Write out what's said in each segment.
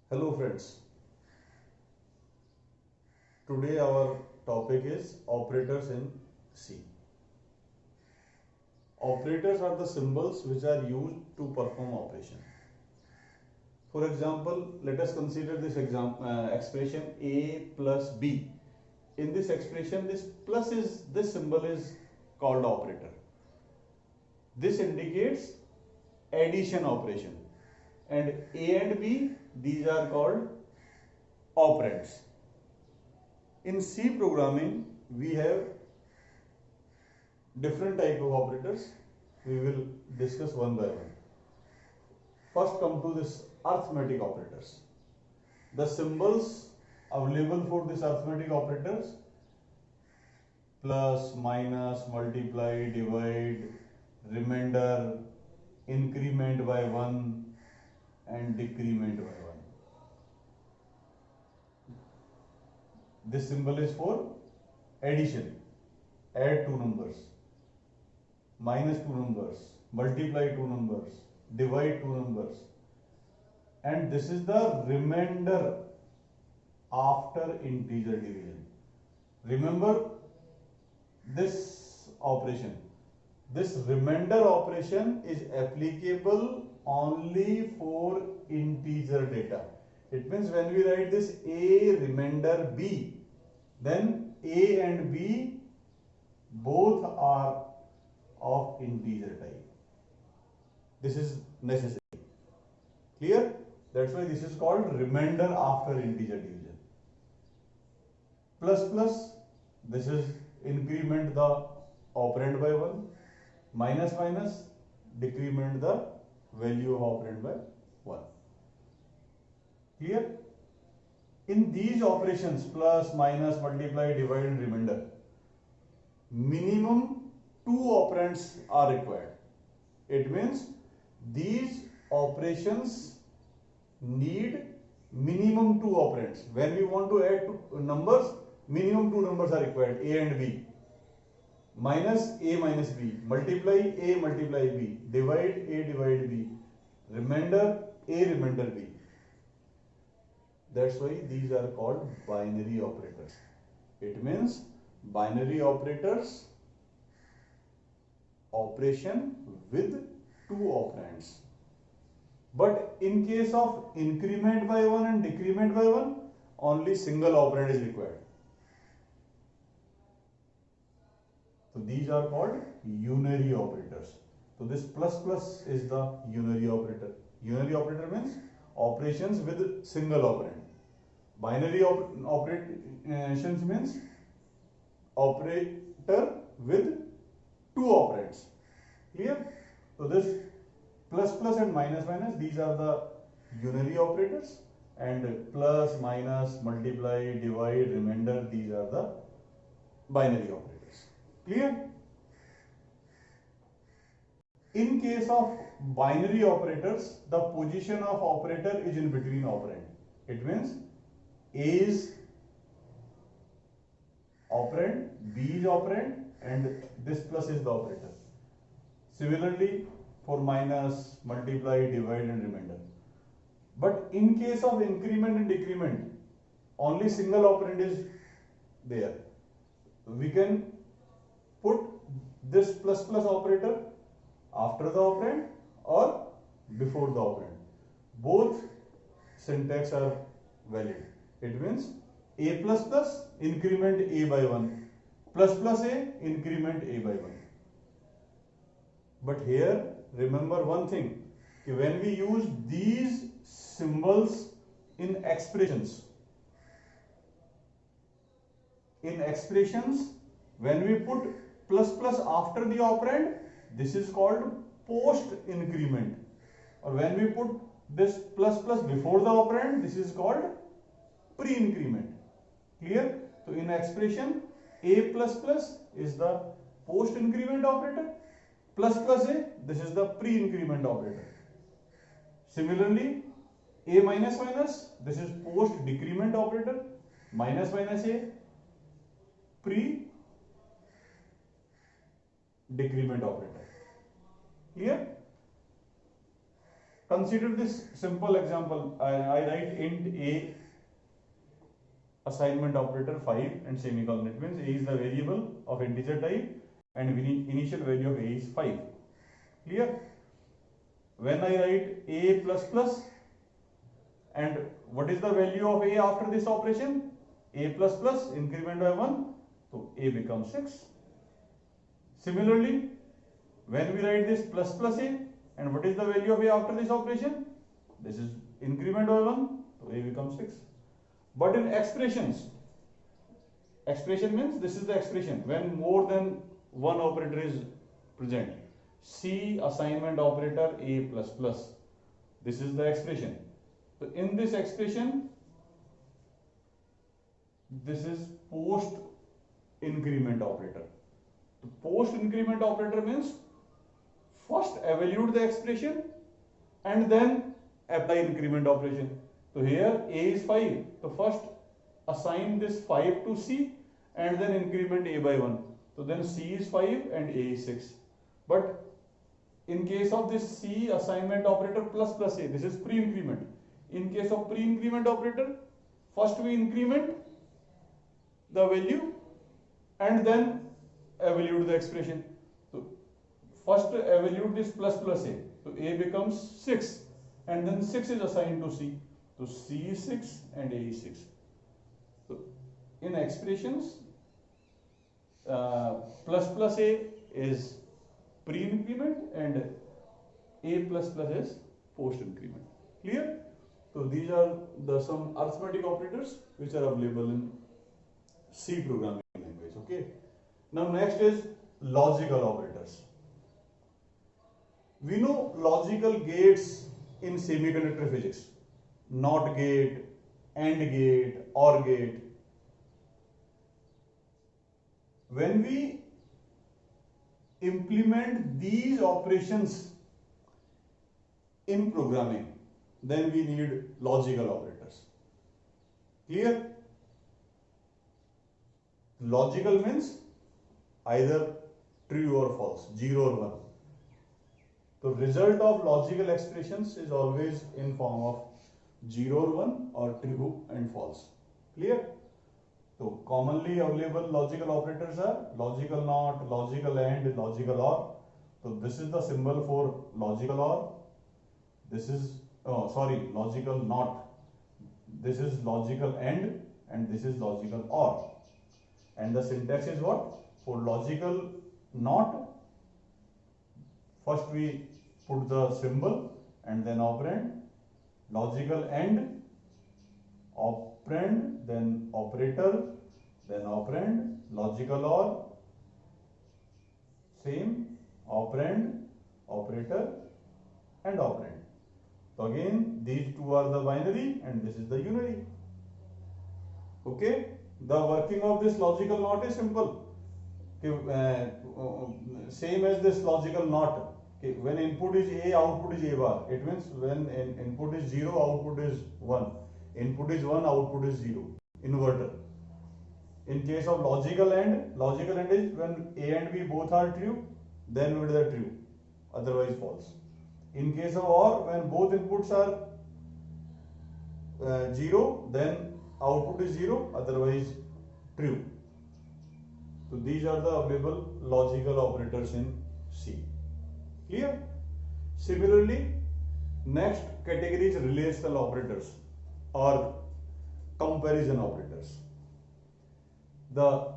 Hello friends, today our topic is operators in C. Operators are the symbols which are used to perform operation. For example, let us consider this expression A plus B. In this expression, this symbol is called operator. This indicates addition operation, and A and B, these are called operands. In C programming, we have different type of operators. We will discuss one by one. First come to this arithmetic operators. The symbols available for this arithmetic operators: plus, minus, multiply, divide, remainder, increment by 1 and decrement by 1. This symbol is for addition. Add two numbers, minus two numbers, multiply two numbers, divide two numbers, and this is the remainder after integer division. Remember this operation. This remainder operation is applicable only for integer data. It means when we write this A remainder B, then A and B both are of integer type. This is necessary. Clear? That's why this is called remainder after integer division. Plus plus, this is increment the operand by 1. Minus minus, decrement the value of operand by 1. Clear? In these operations, plus, minus, multiply, divide and remainder, minimum 2 operands are required. It means these operations need minimum 2 operands. When we want to add two numbers, minimum 2 numbers are required, A and B. Minus A minus B, multiply A multiply B, divide A divide B, remainder A remainder B. That's why these are called binary operators. It means binary operators, operation with 2 operands. But in case of increment by 1 and decrement by 1, only single operand is required. So these are called unary operators. So this plus plus is the unary operator. Unary operator means operations with single operand. Binary operations means operator with 2 operands. Clear? So this plus plus and minus minus, these are the unary operators, and plus, minus, multiply, divide, remainder, these are the binary operators. Clear? In case of binary operators, the position of operator is in between operand. It means A is operand, B is operand, and this plus is the operator. Similarly, for minus, multiply, divide and remainder. But in case of increment and decrement, only single operand is there. We can put this plus plus operator after the operand or before the operand. Both syntax are valid. It means A plus plus, increment A by 1, plus plus A, increment A by 1. But here remember one thing, when we use these symbols in expressions, when we put plus plus after the operand, this is called post increment, or when we put this plus plus before the operand, this is called pre increment. Clear? So in expression, A plus plus is the post increment operator, plus plus A, this is the pre increment operator. Similarly, A minus minus, this is post decrement operator, minus minus A, pre decrement operator. Clear? Consider this simple example. I write int a assignment operator 5 and semicolon. It means a is the variable of integer type and initial value of a is 5. Clear? When I write a plus plus, and what is the value of a after this operation? A plus plus increment by 1, so a becomes 6. Similarly, when we write this plus plus a, and what is the value of a after this operation? This is increment by 1, so a becomes 6. But in expressions, expression means this is the expression when more than one operator is present. C assignment operator a plus plus. This is the expression. So in this expression, this is post increment operator. The post increment operator means first evaluate the expression and then apply increment operation. So here a is 5. So first assign this 5 to C and then increment a by 1. So then C is 5 and a is 6. But in case of this C assignment operator plus plus a, this is pre-increment. In case of pre-increment operator, first we increment the value and then evaluate the expression. So first evaluate this plus plus a. So a becomes 6 and then 6 is assigned to C. So C is 6 and a is 6. So in expressions, plus plus a is pre-increment and a plus plus is post-increment. Clear? So these are some arithmetic operators which are available in C programming language. Okay. Now next is logical operators. We know logical gates in semiconductor physics: NOT gate, AND gate, OR gate. When we implement these operations in programming, then we need logical operators. Clear? Logical means either true or false, 0 or 1. The result of logical expressions is always in form of 0 or 1 or true and false. Clear? So commonly available logical operators are logical NOT, logical AND, logical OR. So this is the symbol for logical OR. This is logical NOT. This is logical AND and this is logical OR. And the syntax is what? For logical NOT, first we put the symbol and then operand. Logical AND, operand, then operator, then operand. Logical OR, same, operand, operator and operand. So again, these two are the binary and this is the unary. Okay, the working of this logical NOT is simple. Same as this logical NOT. Okay, when input is A, output is A bar. It means when input is 0, output is 1. Input is 1, output is 0. Inverter. In case of logical AND is when A and B both are true, then it is true. Otherwise false. In case of OR, when both inputs are 0, then output is 0, otherwise true. So these are the available logical operators in C. Clear? Similarly, next category is relational operators or comparison operators. The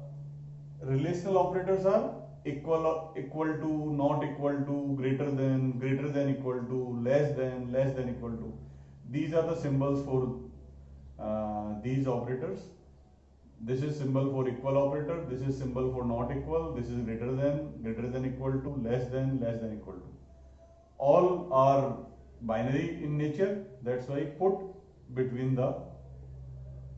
relational operators are equal to, not equal to, greater than equal to, less than equal to. These are the symbols for these operators. This is symbol for equal operator, this is symbol for not equal, this is greater than equal to, less than equal to. All are binary in nature, that's why put between the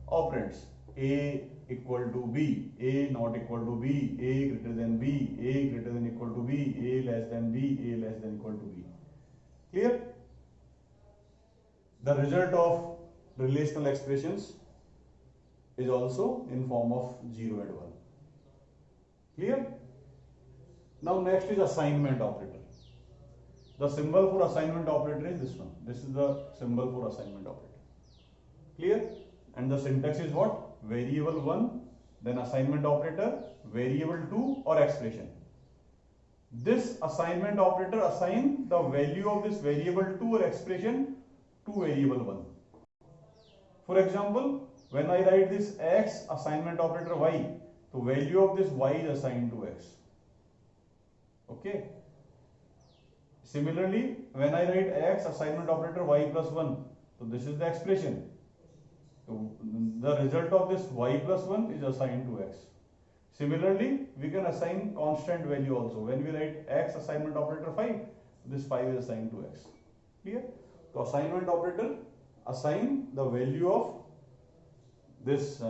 operands. A equal to B, A not equal to B, A greater than B, A greater than equal to B, A less than B, A less than equal to B. Clear? The result of relational expressions is also in form of 0 and 1. Clear? Now next is assignment operator. The symbol for assignment operator is this one. This is the symbol for assignment operator. Clear? And the syntax is what? Variable 1, then assignment operator, variable 2 or expression. This assignment operator assign the value of this variable 2 or expression to variable 1. For example, when I write this x assignment operator y, the value of this y is assigned to x. Okay. Similarly, when I write x assignment operator y plus 1, so this is the expression. So the result of this y plus 1 is assigned to x. Similarly, we can assign constant value also. When we write x assignment operator 5, this 5 is assigned to x. Clear? So assignment operator assign the value of this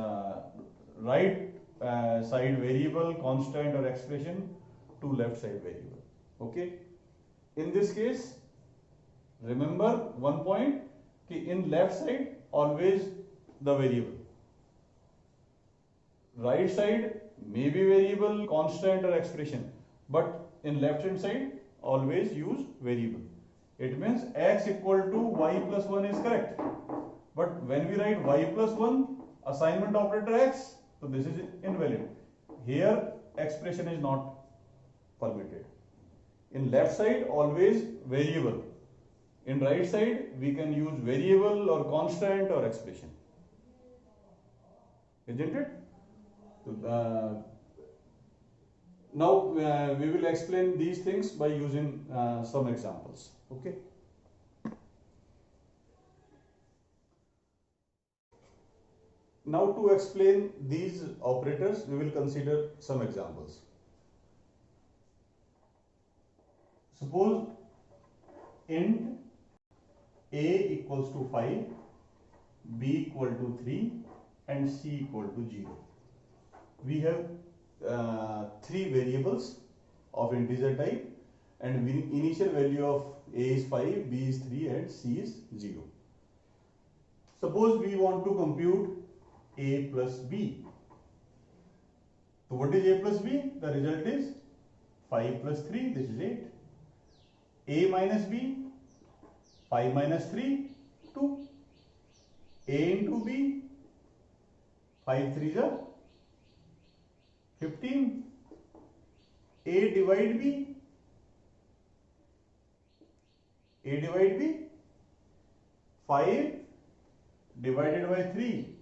right side variable, constant or expression to left side variable. Okay. In this case, remember one point, कि in left side always the variable, right side may be variable, constant or expression, but in left hand side always use variable. It means x equal to y plus 1 is correct, but when we write y plus 1 assignment operator x, so this is invalid. Here expression is not permitted. In left side always variable, in right side we can use variable or constant or expression, isn't it? So, now we will explain these things by using some examples. Okay. Now to explain these operators, we will consider some examples. Suppose int a equals to 5, b equal to 3 and c equal to 0. We have 3 variables of integer type, and initial value of a is 5, b is 3 and c is 0. Suppose we want to compute a plus b. So what is a plus b? The result is 5 plus 3, this is 8. A minus b, 5 minus 3, 2. A into b, 5 3 is 15. A divide b, A divide b, 5 divided by 3.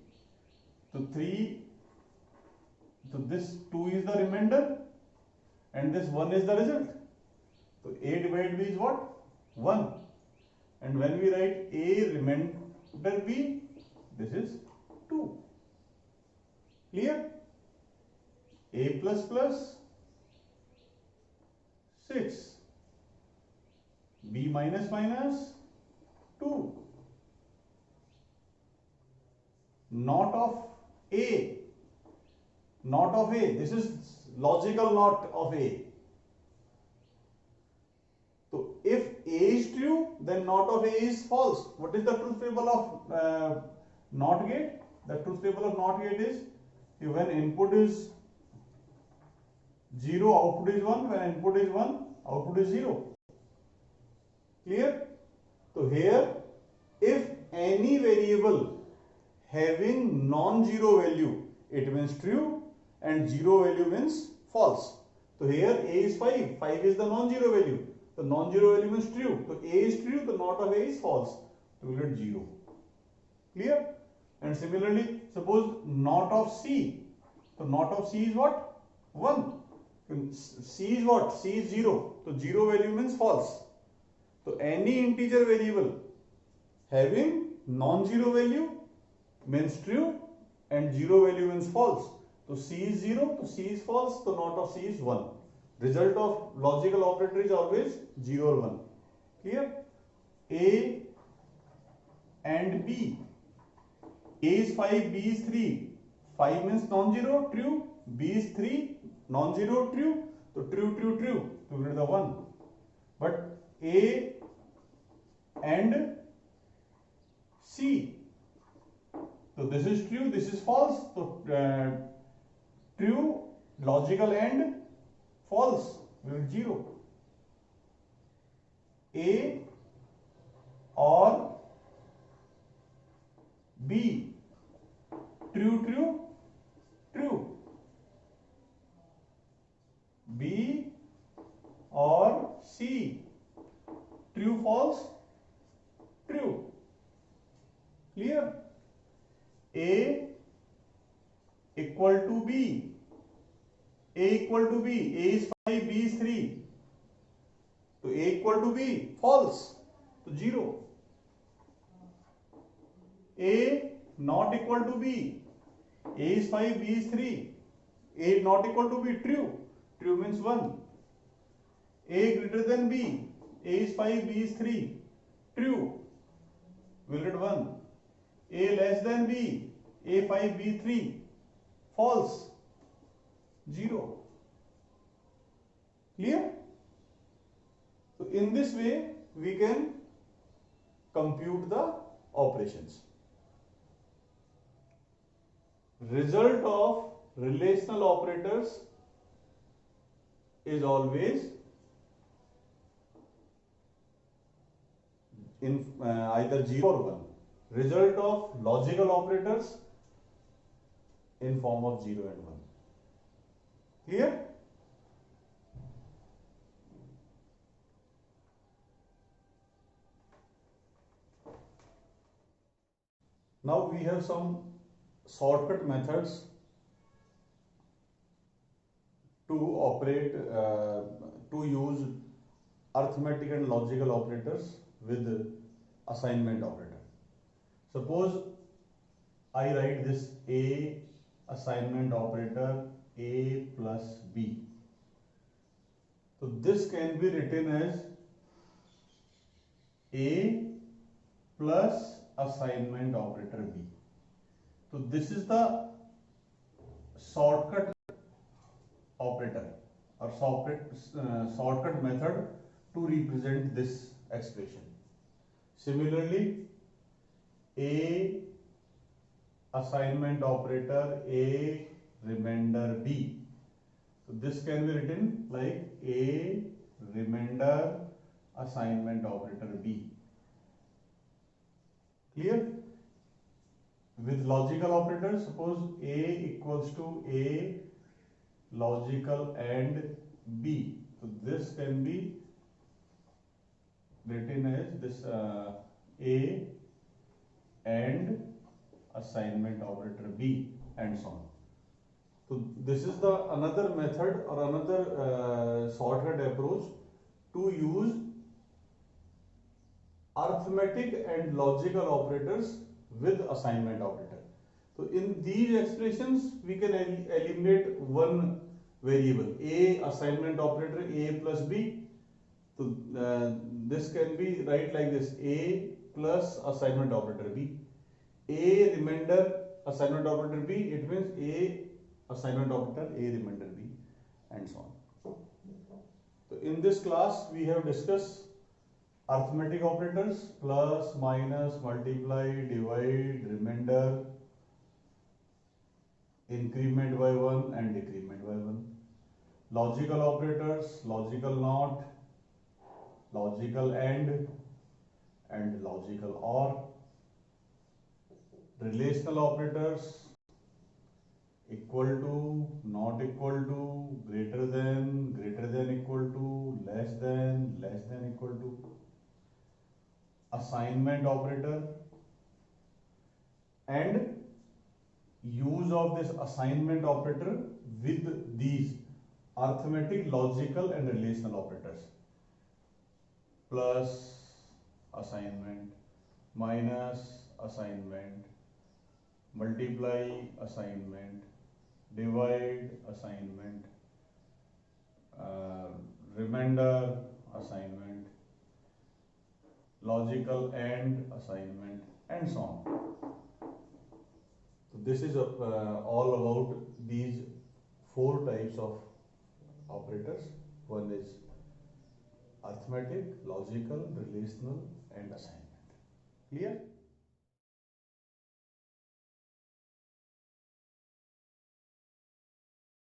So 3, so this 2 is the remainder and this 1 is the result. So A divided b is what? 1. And when we write A remainder b, this is 2. Clear? A plus plus 6. B minus minus 2. Not of A. Not of A. This is logical not of A. So if A is true, then not of A is false. What is the truth table of NOT gate? The truth table of NOT gate is when input is 0, output is 1. When input is 1, output is 0. Clear? So here, if any variable having non-zero value, it means true, and 0 value means false. So here A is 5. 5 is the non-zero value. The non-zero value means true. So A is true, the not of A is false. So we get 0. Clear? And similarly, suppose not of C. So not of C is what? 1. C is what? C is 0. So 0 value means false. So any integer variable having non-zero value means true and 0 value means false. So C is 0, so C is false, so not of C is 1. Result of logical operator is always 0 or 1. Clear? A and B. A is 5, B is 3. 5 means non-zero, true. B is 3, non-zero, true. So true, true, true. So we get the 1. But A and C. So this is true, this is false. So true, logical and false. We get 0. A or B? True, true, true. B or C? True, false, true. Clear? A equal to B. A equal to B. A is 5, B is 3. So A equal to B. False. So 0. A not equal to B. A is 5, B is 3. A not equal to B. True. True means 1. A greater than B. A is 5, B is 3. True. We'll get 1. A less than B. A 5, B 3. False. 0. Clear? So in this way we can compute the operations. Result of relational operators is always in either 0 or 1. Result of logical operators in form of 0 and 1. Clear? Now we have some shortcut methods to operate, to use arithmetic and logical operators with assignment operator. Suppose I write this A assignment operator A plus B. So this can be written as A plus assignment operator B. So this is the shortcut operator or shortcut method to represent this expression. Similarly, A assignment operator A remainder B. So this can be written like A remainder assignment operator B. Clear? With logical operators, suppose A equals to A logical and B. So this can be written as this A and assignment operator B and so on. So this is the another method or another shortcut approach to use arithmetic and logical operators with assignment operator. So in these expressions we can eliminate one variable, A assignment operator A plus B. So this can be write like this, A plus assignment operator B. A remainder assignment operator B, it means A assignment operator A remainder B and so on. So in this class we have discussed arithmetic operators, plus, minus, multiply, divide, remainder, increment by 1 and decrement by 1. Logical operators, logical not, logical and logical or. Relational operators, equal to, not equal to, greater than equal to, less than equal to. Assignment operator and use of this assignment operator with these arithmetic, logical and relational operators. Plus assignment, minus assignment, multiply assignment, divide assignment, remainder assignment, logical and assignment and so on. So this is all about these 4 types of operators. One is arithmetic, logical, relational and assignment. Clear?